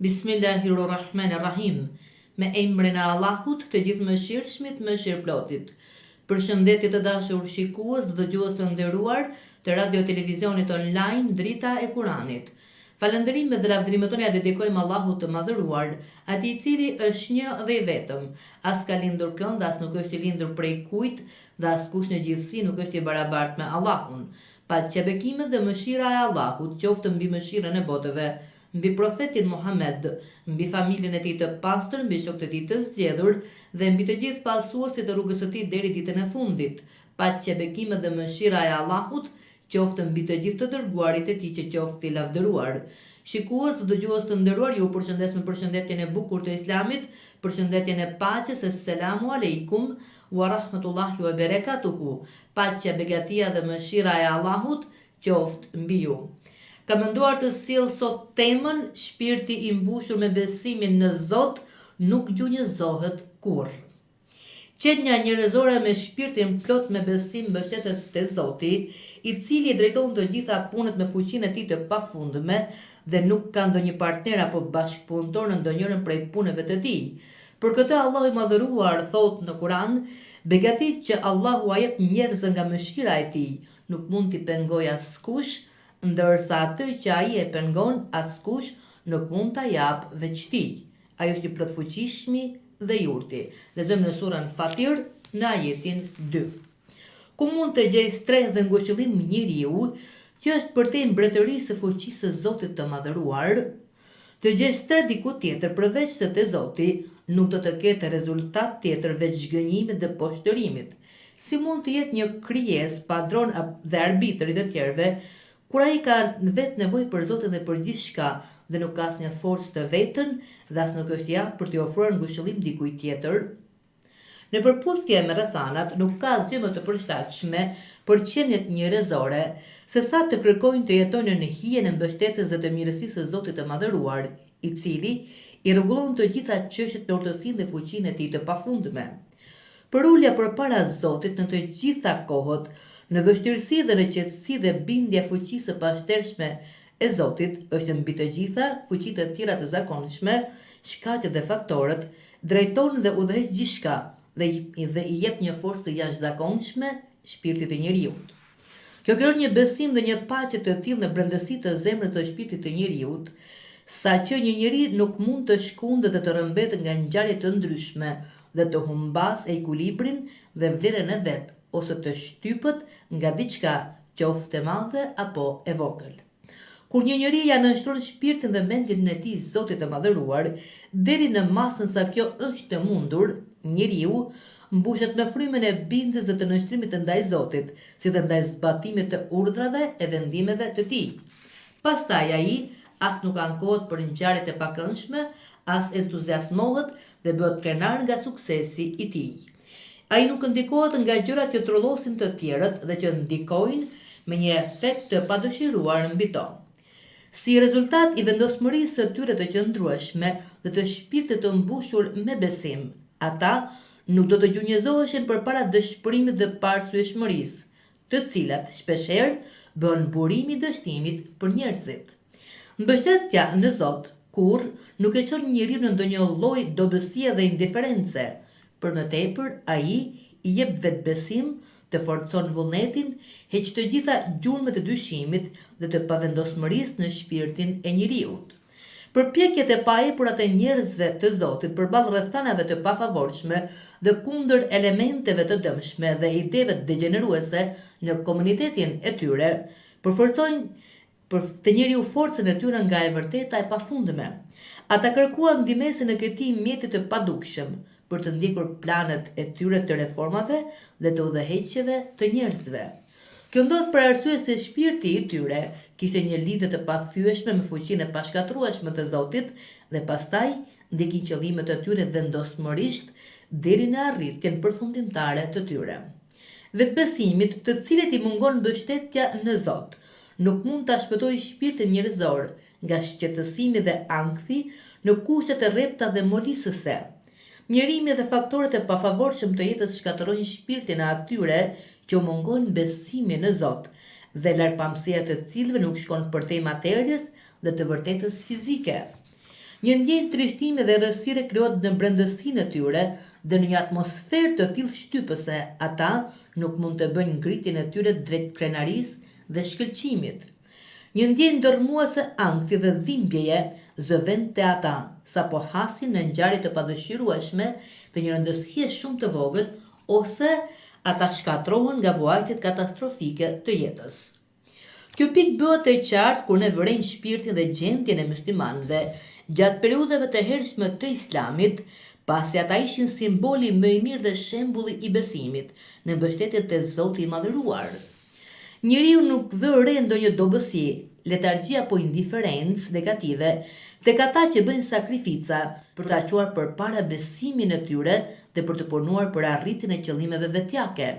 Bismillahirrahmanirrahim. Me emrin e Allahut, të gjithë mëshirshmit, mëshirëplotit. Përshëndetje të dashur shikues dhe dëgjues të nderuar të radio televizionit online Drita e Kuranit. Falënderimet dhe lavdërimet tona ja dedikojmë Allahut të madhëruar, atij i cili është një dhe i vetëm. As ka lindur kënd, as nuk është i lindur prej kujt, dhe askush në gjithësi nuk është i barabartë me Allahun. Paqja, bekimet dhe mëshira e Allahut qoftë mbi mëshirën e botëve, mbi profetin Muhammed, mbi familjen e tij të pastër, mbi shokët e tij të zgjedhur dhe mbi të gjithë pasuesit të rrugës së tij deri ditën e fundit. Paqja, bekimet dhe mëshira e Allahut qoftë mbi të gjithë të dërguarit e tij që qoftë i lavdëruar. Shikues dhe dëgjues të nderuar, ju përshëndes me përshëndetjen e bukur të Islamit, përshëndetjen e paqes, assalamu aleikum wa rahmatullahi wa barakatuhu. Paqja, begatia dhe mëshira e Allahut qoftë mbi ju. Kam menduar të sjell sot temën shpirti i mbushur me besimin në Zot nuk gjunjëzohet kurrë. Qenia njerëzore me shpirtin plot me besim mbështetet te Zoti, i cili drejton të gjitha punët me fuqinë e tij të pafundme dhe nuk ka ndonjë partner apo bashkëpunëtor në ndonjërin prej punëve të tij. Për këtë Allahu i madhëruar thot në Kur'an, begatit që Allahu a jep njerëzve nga mëshira e tij, nuk mund t'i pengojë askush, ndërsa atë që ai e pengon askush nuk mund ta jap veç tij. Ai është i plotfuqishmi dhe i urti. Lexojmë në surën Fatir në ajetin 2. Ku mund të gjej strehë dhe ngushëllim njeriu që është përtej mbretërisë së fuqisë së Zotit të madhëruar, të gjej strehë diku tjetër përveç se te Zoti, nuk do të ketë rezultat tjetër veç zgënjimit dhe poshtërimit. Si mund të jetë një krijesë padron dhe arbitër i të tjerëve, kur ai ka vetë nevojë për Zotin dhe për gjithçka dhe nuk ka asnjë forcë të vetën dhe as nuk është i aftë për t'i ofruar ngushëllim dikujt tjetër? Në përputhje me rrethanat, nuk ka asgjë më të përshtatshme për qenjet njerëzore se sa të kërkojnë të jetojnë në hijen e mbështetjes dhe të mirësisë së Zotit të madhëruar, i cili i rregullon të gjitha çështjet me urtësinë dhe fuqinë e tij të pafundme. Për ulja përpara Zotit në të gjitha kohët, në vështirësi dhe në qetësi dhe bindja fuqisë së pashtershme e Zotit është mbi të gjitha fuqitë të tjera të zakonshme, shkaqet dhe faktorët, drejton dhe udhëheq gjithçka dhe i jep një forcë të jashtëzakonshme shpirtit të njeriut. Kjo krijon një besim dhe një paqe të tillë në brendësitë të zemrës së shpirtit të njeriut, saqë një njeri nuk mund të shkundet dhe të rrëmbetet nga ngjarje të ndryshme dhe të humbas ekuilibrin dhe vlerën e vet, ose të shtypët nga diçka qoftë e madhe apo e vogël. Kur një njeri ja nënshtron shpirtin dhe mendjen e tij Zotit të madhëruar, deri në masën sa kjo është e mundur, njeriu mbushet me frymën e bindjes dhe të nënshtrimit ndaj Zotit, si dhe ndaj zbatimit të urdhrave e vendimeve të tij. Pastaj ai as nuk ankohet për ngjarjet e pakëndshme, as entuziasmohet dhe bëhet krenar nga suksesi i tij. Ai nuk ndikohet nga gjërat që trollosin të tjerët dhe që ndikojnë me një efekt të padëshiruar mbi to. Si rezultat i vendosmërisë së tyre të qëndrueshme dhe të shpirtit të mbushur me besim, ata nuk do të gjunjëzoheshin përpara dëshpërimit dhe parsyeshmërisë, të cilat shpeshherë bën burimi i dështimit për njerëzit. Mbështetja në Zot kurrë nuk e çon njeriu në ndonjë lloj dobësie dhe indiference. Për më tepër, ai i jep vetë besim, të forcon vullnetin, heq të gjitha gjurmët e dyshimit dhe të pavendosmërisë në shpirtin e njeriut. Përpjekjet e paepura të njerëzve të Zotit përballë rrethanave të pafavorshme dhe kundër elementeve të dëmshme dhe ideve degeneruese në komunitetin e tyre, përforcojnë të njeriu forcën e tyre nga e vërteta e pafundme. Ata kërkuan ndihmësin e këtij mjeti të padukshëm për të ndjekur planet e tyre të reformave dhe të udhëheqjeve të njerëzve. Kjo ndodh për arsye se shpirti i tyre kishte një lidhje të pathyeshme me fuqinë e pashkatrueshme të Zotit dhe pastaj ndjekin qëllimet e tyre vendosmërisht deri në arritjen përfundimtare të tyre. Vetbesimit, të cilit i mungon mbështetja në Zot, nuk mund ta shpëtojë shpirtin njerëzor nga shqetësimi dhe ankthi në kushtet e rrepta dhe molisëse. Mjerimi dhe faktorët e pafavorshëm të jetës shkatërrojnë shpirtin e atyre që u mungojnë besimi në Zot dhe larpamësia të cilëve nuk shkon përtej materjes dhe të vërtetës fizike. Një ndjenjë trishtimi dhe rrësire krijohet në brendësinë e tyre dhe në një atmosferë të tillë shtypëse, ata nuk mund të bëjnë ngritjen e tyre drejt krenarisë dhe shkëlqimit. Një ndjenjë dërmuese ankthi dhe dhimbjeje zëvend te ata, sapo hasin në ngjarje të padëshirueshme të një rëndësie shumë të vogël, ose ata shkatrohen nga vuajtjet katastrofike të jetës. Kjo pikë bëhet e qartë kur ne vërejmë shpirtin dhe gjendjen e muslimanëve gjatë periudhave të hershme të Islamit, pasi ata ishin simboli më i mirë dhe shembulli i besimit në mbështetje te Zoti i Madhëruar. Njeriu nuk vë re ndonjë dobësi, letargji apo indiferencë negative tek ata që bëjnë sakrifica për ta quar përpara besimin e tyre dhe për të punuar për arritjen e qëllimeve vetjake.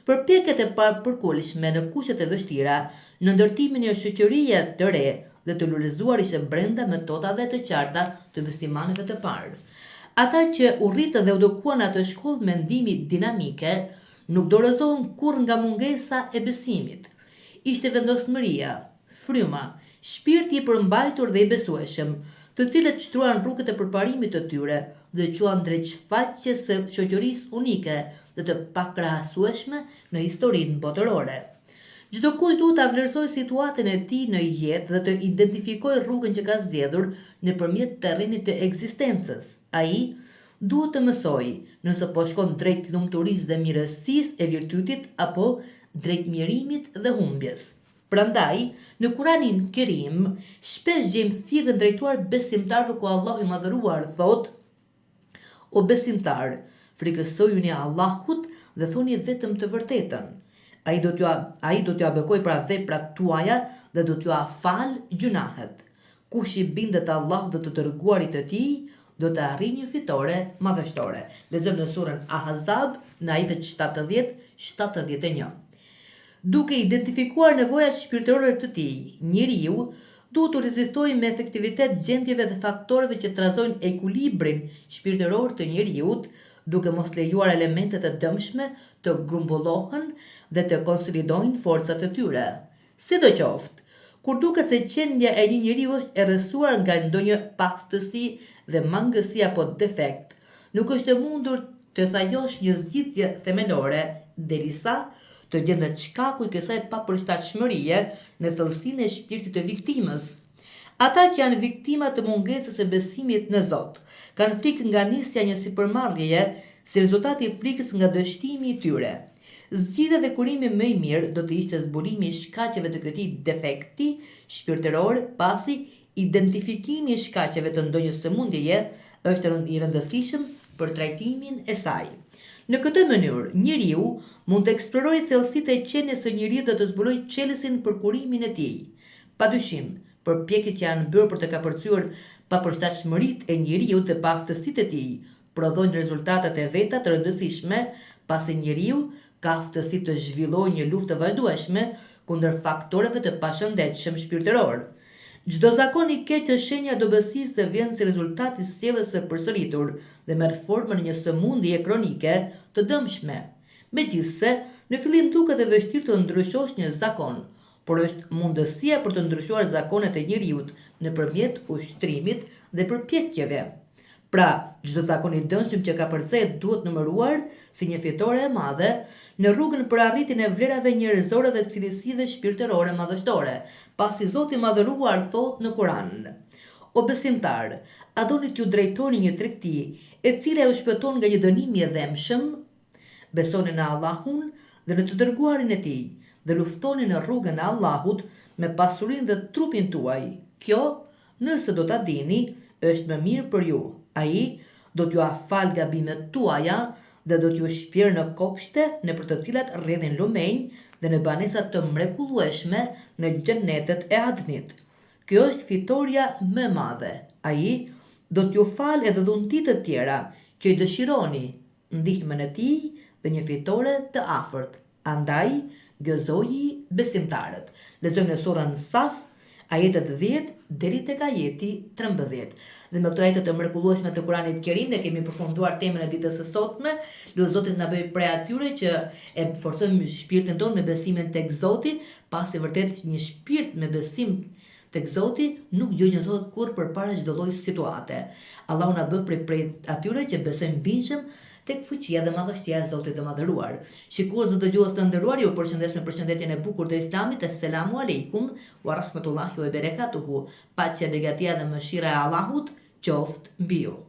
Përpjekjet e papërkullshme në kushtet e vështira në ndërtimin e shoqërie të re dhe të lulëzuar ishte brenda metodave të qarta të muslimanëve të parë. Ata që u rritën dhe u edukuan në atë shkollë mendimi dinamike nuk dorëzohen kurrë nga mungesa e besimit. Ishte vendosmëria, fryma, shpirti i përmbajtur dhe i besueshëm, të cilët shtruan rrugët e përparimit të tyre dhe quan drejt shfaqjes së shoqërisë unike dhe të pakrahasueshme në historinë botërore. Çdo kush duhet ta vlerësojë situatën e tij në jetë dhe të identifikojë rrugën që ka zgjedhur nëpërmjet terrenit të ekzistencës. Ai duhet të mësojë nëse po shkon drejt lumturisë dhe mirësisë e virtytit apo drejt mjerimit dhe humbjes. Prandaj, në Kuranin Kerim, shpesh gjejmë thirrjen drejtuar besimtarëve ku Allahu i Madhëruar thotë: O besimtar, frikësojuni Allahut dhe thoni vetëm të vërtetën. Ai do t'ju bekojë pra veprat tuaja dhe do t'ju fal gjunahet. Kush i bindet Allahut dhe të dërguarit të tij, do të arrijë një fitore madhështore. Lexojmë në surën Ahzab në ajetet 70-71. Duke identifikuar nevojat shpirtërore të tij, njeriu duhet të rezistojë me efektivitet gjendjeve dhe faktoreve që trazojnë ekuilibrin shpirtëror të njeriut, duke mos lejuar elementet e dëmshme të grumbullohen dhe të konsolidojnë forcat e tyre. Sidoqoftë, kur duket se qenia e një njeriu është e rrësuar nga ndonjë paaftësi dhe mangësi apo defekt, nuk është e mundur të sajosh një zgjidhje themelore, derisa të gjendet shkaku i kësaj papërshtatshmërie në thellësinë e shpirtit të viktimës. Ata që janë viktima të mungesës së besimit në Zot, kanë frikë nga nisja një sipërmarrjeje si rezultati i frikës nga dështimi i tyre. Zgjidhja dhe kurimi më i mirë do të ishte zbulimi i shkaqeve të këtij defekti shpirtëror, pasi identifikimi i shkaqeve të ndonjë sëmundjeje është i rëndësishëm për trajtimin e saj. Në këtë mënyrë, njeriu mund të eksplorojë thellësitë e qenies së njeriut dhe të zbulojë çelësin për kurimin e tij. Padyshim, përpjekjet që janë bërë për të kapërcyer papërshtatshmëritë e njeriut dhe paaftësitë e tij prodhojnë rezultatet e veta të rëndësishme, pasi njeriu ka aftësi të zhvillojë një luftë të vazhdueshme kundër faktoreve të pashëndetshëm shpirtëror. Çdo zakon i keq është shenja e dobësisë dhe vjen si rezultat i sjelljes së përsëritur dhe merr formën e një sëmundjeje kronike të dëmshme. Megjithse, në fillim duket e vështirë të ndryshosh një zakon, por është mundësia për të ndryshuar zakonet e njeriut nëpërmjet ushtrimit dhe përpjekjeve. Pra, çdo zakon i dëmshëm që ka përcjell duhet numëruar si një fitore e madhe në rrugën për arritjen e vlerave njerëzore dhe cilësive shpirtërore madhështore, pasi Zoti i Madhëruar thotë në Kur'an: O besimtar, a doni t'ju drejtoni një tregti e cila ju shpëton nga një dënim i dhëmshëm? Besoni në Allahun dhe në të dërguarin e tij dhe luftoni në rrugën e Allahut me pasurinë dhe trupin tuaj. Kjo, nëse do ta dini, është më mirë për ju. Ai do t'ju afal gabimet tuaja dhe do t'ju shpjerë në kopshte në për të cilat rrjedhin lumenj dhe në banesa të mrekullueshme në xhennetet e Adnit. Kjo është fitoria më e madhe. Ai do t'ju fal edhe dhuntit të tjera që i dëshironi, ndihmën e tij dhe një fitore të afërt. Andaj, gëzoji besimtarët. Lexojmë në surën Saf, ajetet 10 deri tek ajeti 13. Dhe me këto ajete të mrekullueshme të Kuranit Kerim ne kemi përfunduar temën e ditës së sotme. Lutë Zotit na bëj prej atyre që e forcojmë shpirtin tonë me besimin tek Zoti, pasi vërtet një shpirt me besim tek Zoti nuk gjënjëzohet kurrë përpara çdo lloji situate. Allahu na bëf prej atyre që besojnë bindshëm tek fuqia dhe madhështia e Zotit të Madhëruar. Shikues dhe dëgjues të nderuar, ju përshëndes me përshëndetjen e bukur të Islamit. Assalamu alaikum wa rahmatullahi wa barakatuhu. Paqja, begatia dhe mëshira e Allahut qoftë mbi ju.